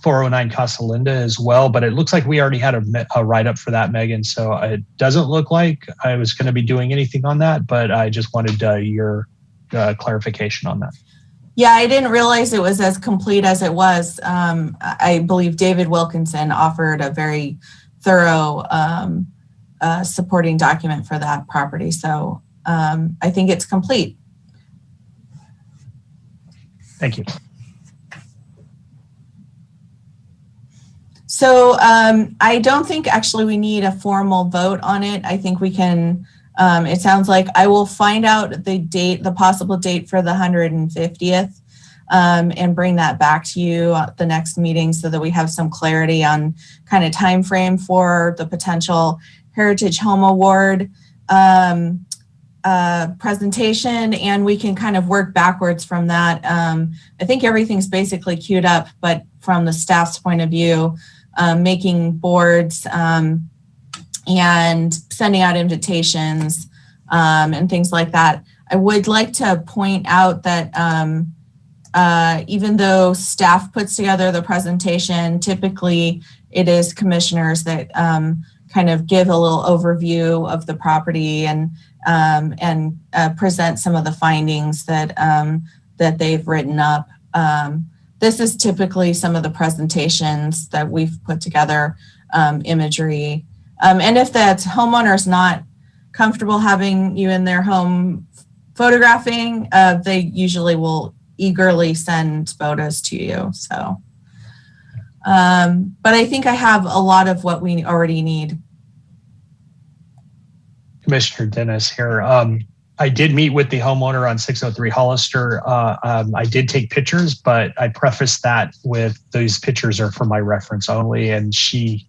409 Casa Linda as well, but it looks like we already had a write-up for that, Megan. So it doesn't look like I was going to be doing anything on that, but I just wanted your clarification on that. Yeah, I didn't realize it was as complete as it was. I believe David Wilkinson offered a very thorough supporting document for that property. So I think it's complete. Thank you. So I don't think actually we need a formal vote on it. I think we can, it sounds like I will find out the date, the possible date for the 150th. and bring that back to you at the next meeting so that we have some clarity on kind of time frame for the potential Heritage Home Award presentation, and we can kind of work backwards from that. I think everything's basically queued up, but from the staff's point of view, making boards and sending out invitations and things like that. I would like to point out that even though staff puts together the presentation, typically it is commissioners that kind of give a little overview of the property and present some of the findings that that they've written up. This is typically some of the presentations that we've put together, imagery. And if that homeowner's not comfortable having you in their home photographing, they usually will eagerly send photos to you. So, but I think I have a lot of what we already need. Commissioner Dennis here. I did meet with the homeowner on 603 Hollister. I did take pictures, but I prefaced that with those pictures are for my reference only, and she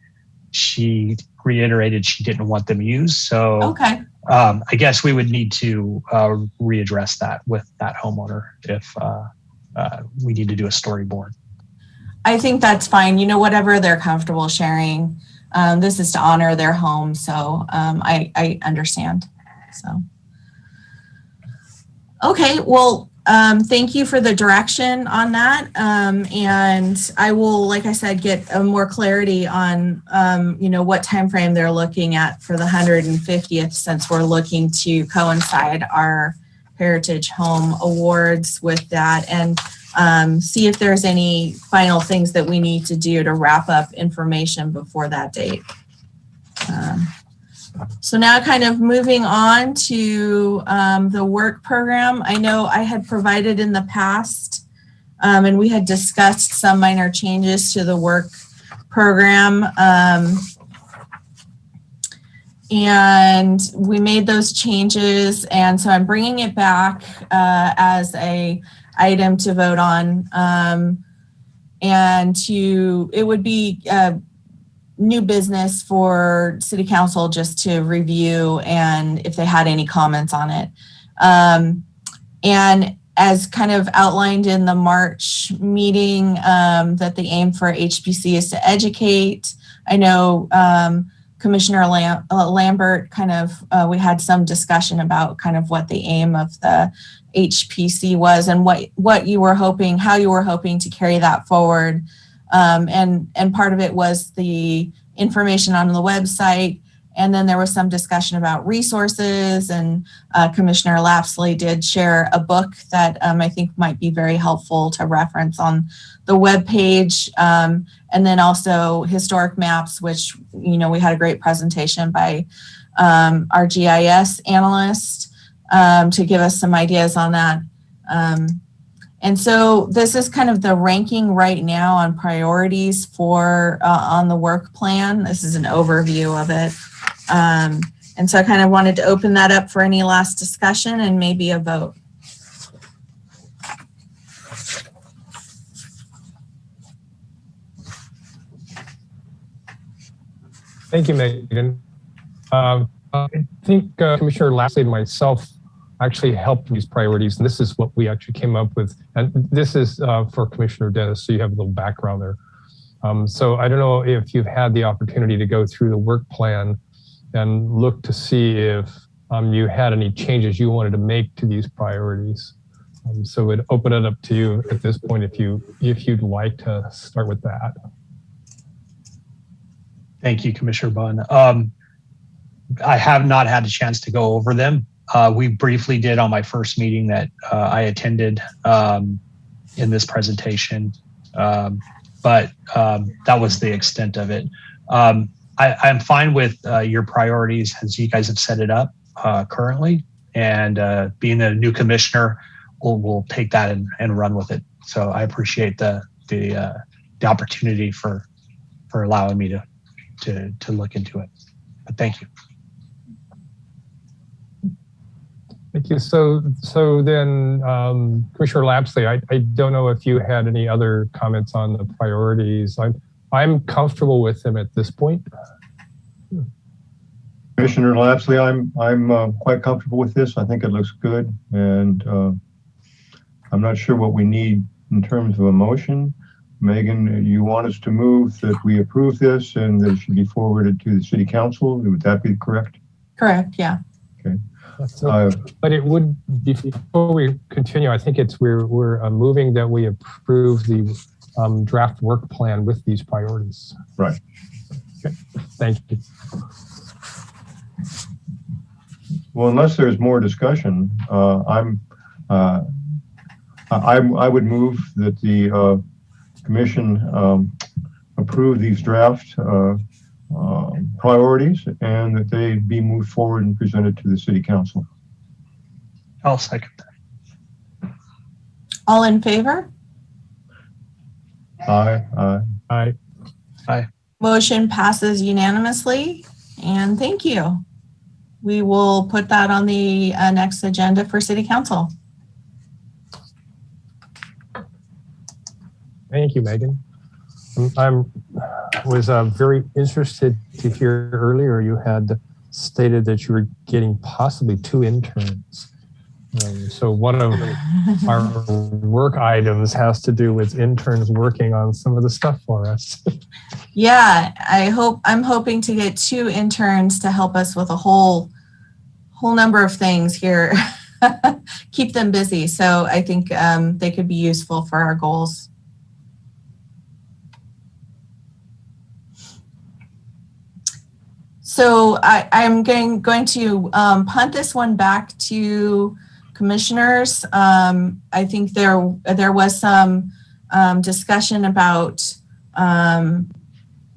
reiterated she didn't want them used. So Okay. I guess we would need to readdress that with that homeowner if we need to do a storyboard. I think that's fine. You know, whatever they're comfortable sharing. This is to honor their home, so I understand. So, okay, well, thank you for the direction on that, and I will, like I said, get more clarity on you know, what time frame they're looking at for the 150th, since we're looking to coincide our Heritage Home Awards with that, and see if there's any final things that we need to do to wrap up information before that date. So now kind of moving on to the work program. I know I had provided in the past, and we had discussed some minor changes to the work program. And we made those changes. And so I'm bringing it back as a item to vote on, and it would be new business for City Council just to review and if they had any comments on it. And as kind of outlined in the March meeting, that the aim for HPC is to educate. I know Commissioner Lambert kind of, we had some discussion about kind of what the aim of the HPC was and what you were hoping, how you were hoping to carry that forward. And part of it was the information on the website. And then there was some discussion about resources, and Commissioner Lapsley did share a book that I think might be very helpful to reference on the webpage. And then also historic maps, which, you know, we had a great presentation by our GIS analyst to give us some ideas on that. And so this is kind of the ranking right now on priorities for on the work plan. This is an overview of it. And so I kind of wanted to open that up for any last discussion and maybe a vote. Thank you, Megan. I think Commissioner Lashley and myself actually helped these priorities, and this is what we actually came up with. And this is for Commissioner Dennis, so you have a little background there. So I don't know if you've had the opportunity to go through the work plan and look to see if you had any changes you wanted to make to these priorities. So we'd open it up to you at this point if you'd like to start with that. Thank you, Commissioner Bunn. I have not had a chance to go over them. We briefly did on my first meeting that I attended in this presentation, but that was the extent of it. I'm fine with your priorities as you guys have set it up currently, and being a new commissioner, we'll take that and run with it. So I appreciate the opportunity for allowing me to look into it. But thank you. Thank you. So then, Commissioner Lapsley, I don't know if you had any other comments on the priorities. I'm comfortable with them at this point. Commissioner Lapsley, I'm quite comfortable with this. I think it looks good, and I'm not sure what we need in terms of a motion. Megan, you want us to move that we approve this and that it should be forwarded to the City Council? Would that be correct? Correct, yeah. Okay. But it would, before we continue, I think we're moving that we approve the draft work plan with these priorities. Right. Okay. Thank you. Well, unless there's more discussion, I would move that the Commission approve these draft priorities and that they be moved forward and presented to the City Council. I'll second that. All in favor? Aye. Motion passes unanimously, and thank you. We will put that on the next agenda for City Council. Thank you, Megan. I was very interested to hear earlier you had stated that you were getting possibly 2 interns. So one of our work items has to do with interns working on some of the stuff for us. Yeah, I'm hoping to get 2 interns to help us with a whole number of things here. Keep them busy. So I think they could be useful for our goals. So I'm going to punt this one back to commissioners. I think there was some discussion about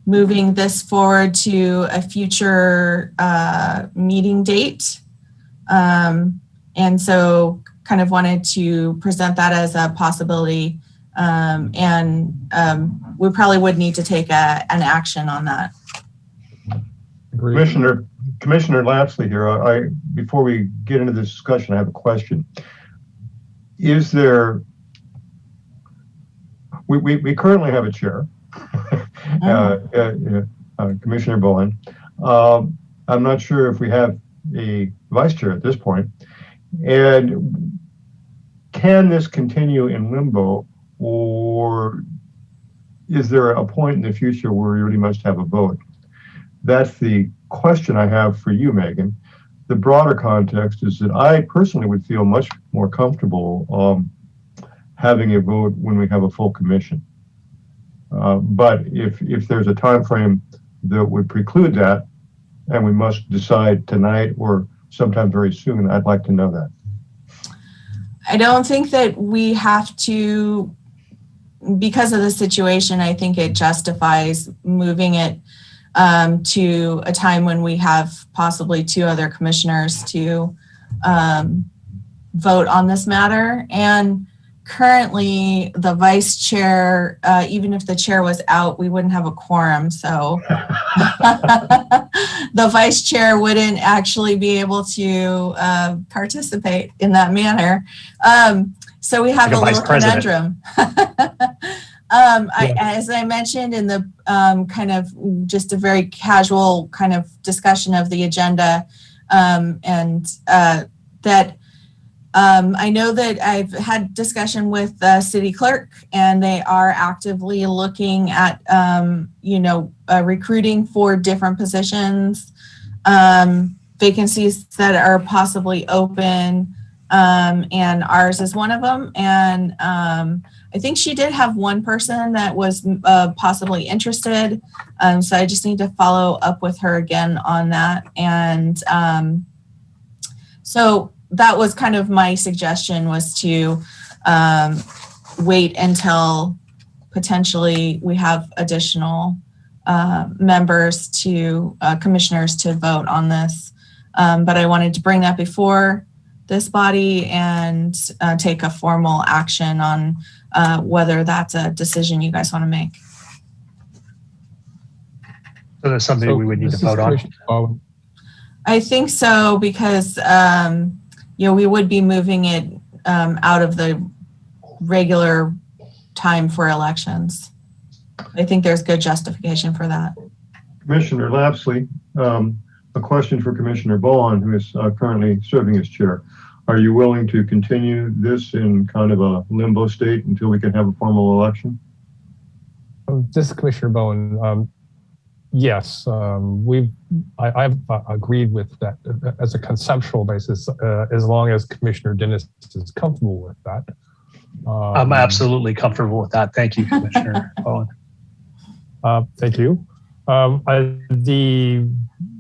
moving this forward to a future meeting date. And so kind of wanted to present that as a possibility. We probably would need to take an action on that. Commissioner Lapsley here. Before we get into this discussion, I have a question. Is there? We currently have a chair, Commissioner Bowen. I'm not sure if we have a vice chair at this point. And can this continue in limbo, or is there a point in the future where we really must have a vote? That's the question I have for you, Megan. The broader context is that I personally would feel much more comfortable having a vote when we have a full commission. But if there's a time frame that would preclude that, and we must decide tonight or sometime very soon, I'd like to know that. I don't think that we have to, because of the situation, I think it justifies moving it to a time when we have possibly 2 other commissioners to vote on this matter. And currently the vice chair, even if the chair was out, we wouldn't have a quorum. So the vice chair wouldn't actually be able to participate in that manner. So we have like a little conundrum. As I mentioned in the kind of just a very casual kind of discussion of the agenda, that I know that I've had discussion with the city clerk, and they are actively looking at, recruiting for different positions, vacancies that are possibly open, and ours is one of them. And I think she did have one person that was possibly interested. So I just need to follow up with her again on that. And so that was kind of my suggestion, was to wait until potentially we have additional members to commissioners to vote on this. But I wanted to bring that before this body and take a formal action on whether that's a decision you guys want to make. So that's something we would need to vote on. I think so, because we would be moving it out of the regular time for elections. I think there's good justification for that. Commissioner Lapsley, a question for Commissioner Bowen, who is currently serving as chair. Are you willing to continue this in kind of a limbo state until we can have a formal election? This is Commissioner Bowen. Yes, I've agreed with that as a conceptual basis, as long as Commissioner Dennis is comfortable with that. I'm absolutely comfortable with that. Thank you, Commissioner Bowen. Thank you.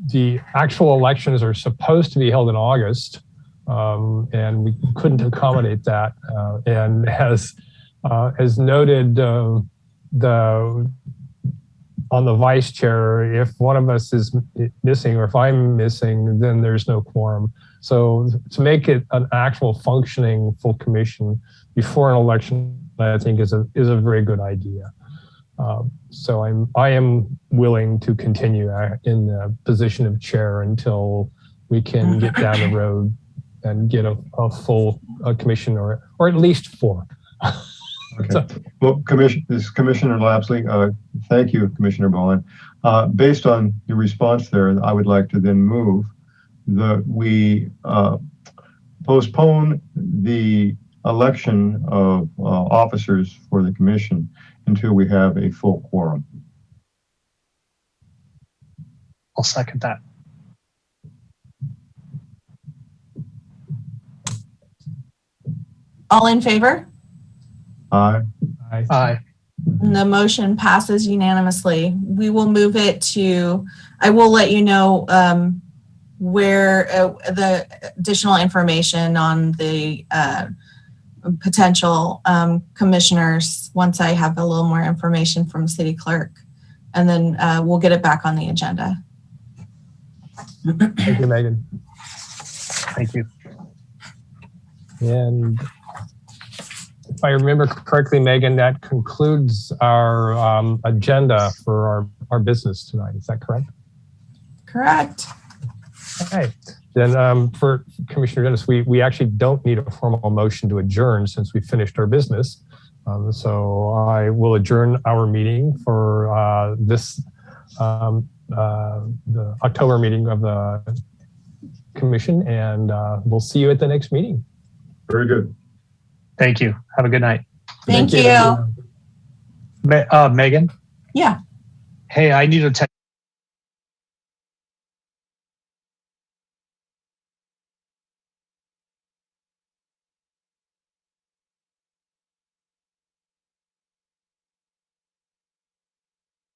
The actual elections are supposed to be held in August, and we couldn't accommodate that. And as noted, on the vice chair, if one of us is missing or if I'm missing, then there's no quorum. So to make it an actual functioning full commission before an election, I think is a very good idea. So I am willing to continue in the position of chair until we can get down the road and get a full commission or at least 4. Okay. So, well, Commissioner Lapsley, thank you, Commissioner Bowen. Based on your response there, I would like to then move that we postpone the election of officers for the commission until we have a full quorum. I'll second that. All in favor? Aye. Aye. The motion passes unanimously. We will move it to, I will let you know where the additional information on the potential commissioners once I have a little more information from city clerk, and then we'll get it back on the agenda. Thank you, Megan. Thank you. And if I remember correctly, Megan, that concludes our agenda for our business tonight. Is that correct? Correct. Okay. Then for Commissioner Dennis, we actually don't need a formal motion to adjourn since we finished our business. So I will adjourn our meeting for the October meeting of the commission, and we'll see you at the next meeting. Very good. Thank you. Have a good night. Thank you. Megan? Yeah. Hey, I need to text